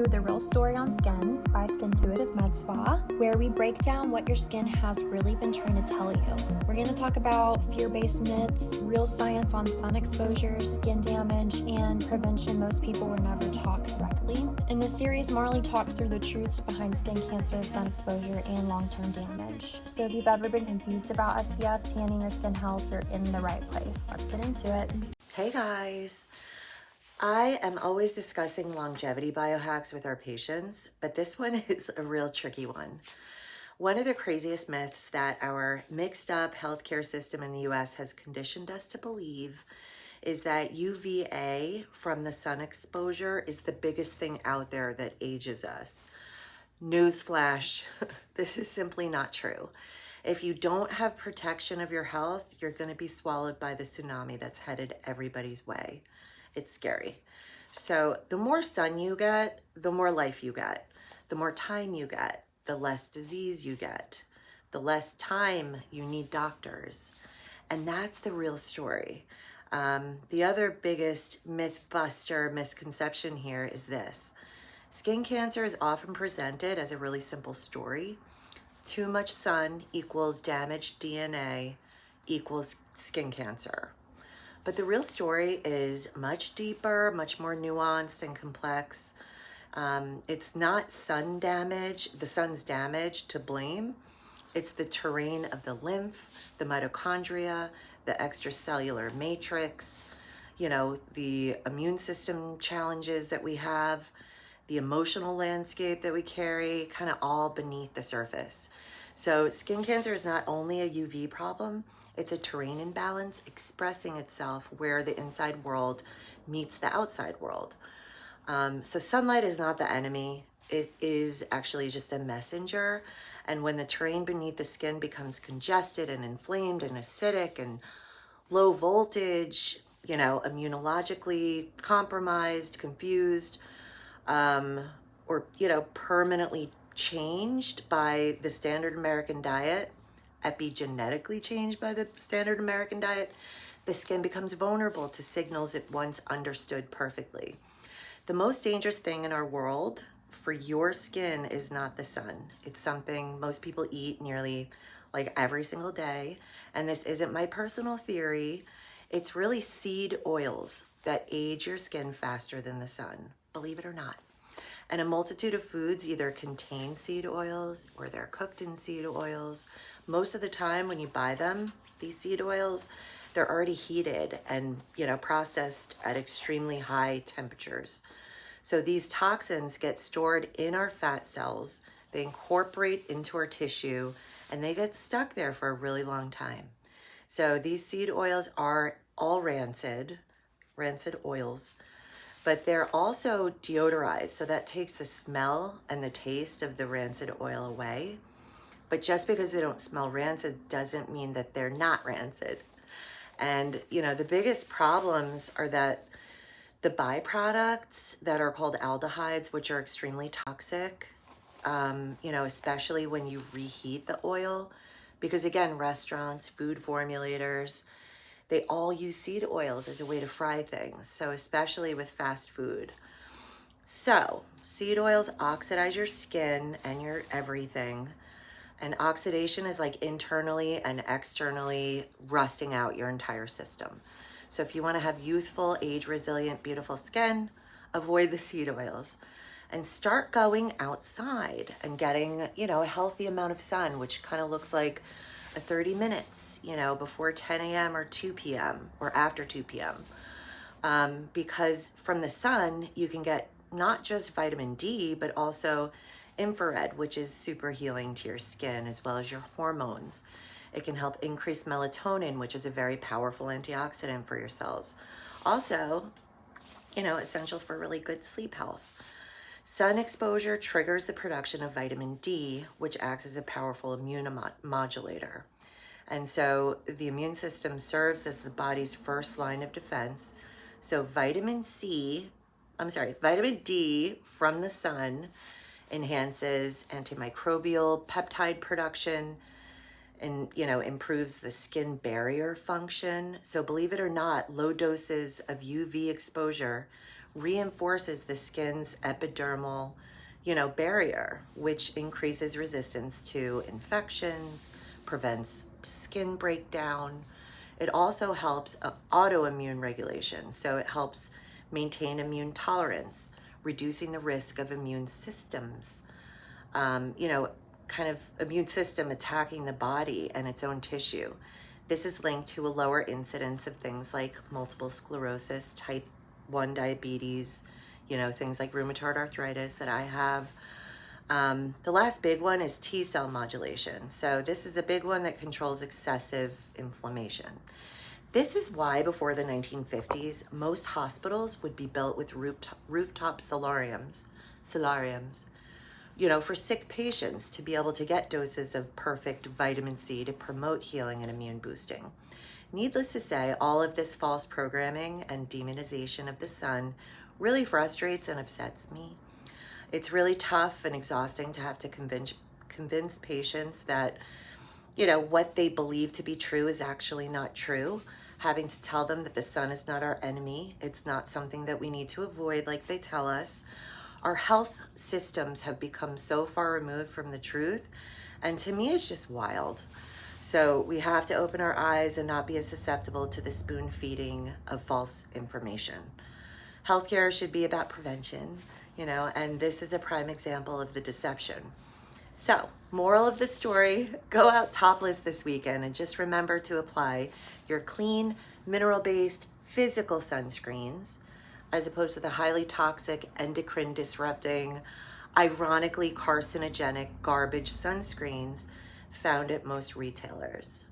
to The Real Story on Skin by Skintuitive Med Spa, where we break down what your skin has really been trying to tell you. We're going to talk about fear-based myths, real science on sun exposure, skin damage, and prevention most people would never talk correctly. In this series, Marley talks through the truths behind skin cancer, sun exposure, and long-term damage. So if you've ever been confused about SPF, tanning, or skin health, you're in the right place. Let's get into it. Hey guys, I am always discussing longevity biohacks with our patients, but this one is a real tricky one. One of the craziest myths that our mixed up healthcare system in the US has conditioned us to believe is that UVA from the sun exposure is the biggest thing out there that ages us. Newsflash, this is simply not true. If you don't have protection of your health, you're going to be swallowed by the tsunami that's headed everybody's way. It's scary. So the more sun you get, the more life you get. The more time you get, the less disease you get. The less time you need doctors. And that's the real story. The other biggest myth buster misconception here is this. Skin cancer is often presented as a really simple story. Too much sun equals damaged DNA equals skin cancer. But the real story is much deeper, much more nuanced and complex. It's not sun damage, the sun's damage to blame. It's the terrain of the lymph, the mitochondria, the extracellular matrix, the immune system challenges that we have, the emotional landscape that we carry, kind of all beneath the surface. So skin cancer is not only a UV problem, it's a terrain imbalance expressing itself where the inside world meets the outside world. So sunlight is not the enemy. It is actually just a messenger. And when the terrain beneath the skin becomes congested and inflamed and acidic and low voltage, immunologically compromised, confused, or permanently changed by the standard American diet, epigenetically changed by the standard American diet, the skin becomes vulnerable to signals it once understood perfectly. The most dangerous thing in our world for your skin is not the sun. It's something most people eat nearly like every single day. And this isn't my personal theory. It's really seed oils that age your skin faster than the sun, believe it or not. And a multitude of foods either contain seed oils or they're cooked in seed oils. Most of the time when you buy them, these seed oils, they're already heated and, processed at extremely high temperatures. So these toxins get stored in our fat cells, they incorporate into our tissue, and they get stuck there for a really long time. So these seed oils are all rancid oils, but they're also deodorized. So that takes the smell and the taste of the rancid oil away. But just because they don't smell rancid doesn't mean that they're not rancid. And, the biggest problems are that the byproducts that are called aldehydes, which are extremely toxic, especially when you reheat the oil, because again, restaurants, food formulators, they all use seed oils as a way to fry things. So especially with fast food. So seed oils oxidize your skin and your everything. And oxidation is like internally and externally rusting out your entire system. So if you want to have youthful, age-resilient, beautiful skin, avoid the seed oils and start going outside and getting, a healthy amount of sun, which kind of looks like a 30 minutes, before 10 a.m. or 2 p.m. or after 2 p.m. Because from the sun, you can get not just vitamin D, but also infrared, which is super healing to your skin, as well as your hormones. It can help increase melatonin, which is a very powerful antioxidant for your cells. Also, essential for really good sleep health. Sun exposure triggers the production of vitamin D, which acts as a powerful immunomodulator. And so the immune system serves as the body's first line of defense. So vitamin D from the sun enhances antimicrobial peptide production and, improves the skin barrier function. So believe it or not, low doses of UV exposure reinforces the skin's epidermal, barrier, which increases resistance to infections, prevents skin breakdown. It also helps autoimmune regulation. So it helps maintain immune tolerance, reducing the risk of immune systems, kind of immune system attacking the body and its own tissue. This is linked to a lower incidence of things like multiple sclerosis, type 1 diabetes, things like rheumatoid arthritis that I have. The last big one is T cell modulation. So this is a big one that controls excessive inflammation. This is why before the 1950s, most hospitals would be built with rooftop solariums, for sick patients to be able to get doses of perfect vitamin C to promote healing and immune boosting. Needless to say, all of this false programming and demonization of the sun really frustrates and upsets me. It's really tough and exhausting to have to convince patients that, what they believe to be true is actually not true. Having to tell them that the sun is not our enemy. It's not something that we need to avoid like they tell us. Our health systems have become so far removed from the truth. And to me, it's just wild. So we have to open our eyes and not be as susceptible to the spoon feeding of false information. Healthcare should be about prevention, and this is a prime example of the deception. So, moral of the story, go out topless this weekend and just remember to apply your clean, mineral-based, physical sunscreens as opposed to the highly toxic, endocrine disrupting, ironically carcinogenic garbage sunscreens found at most retailers.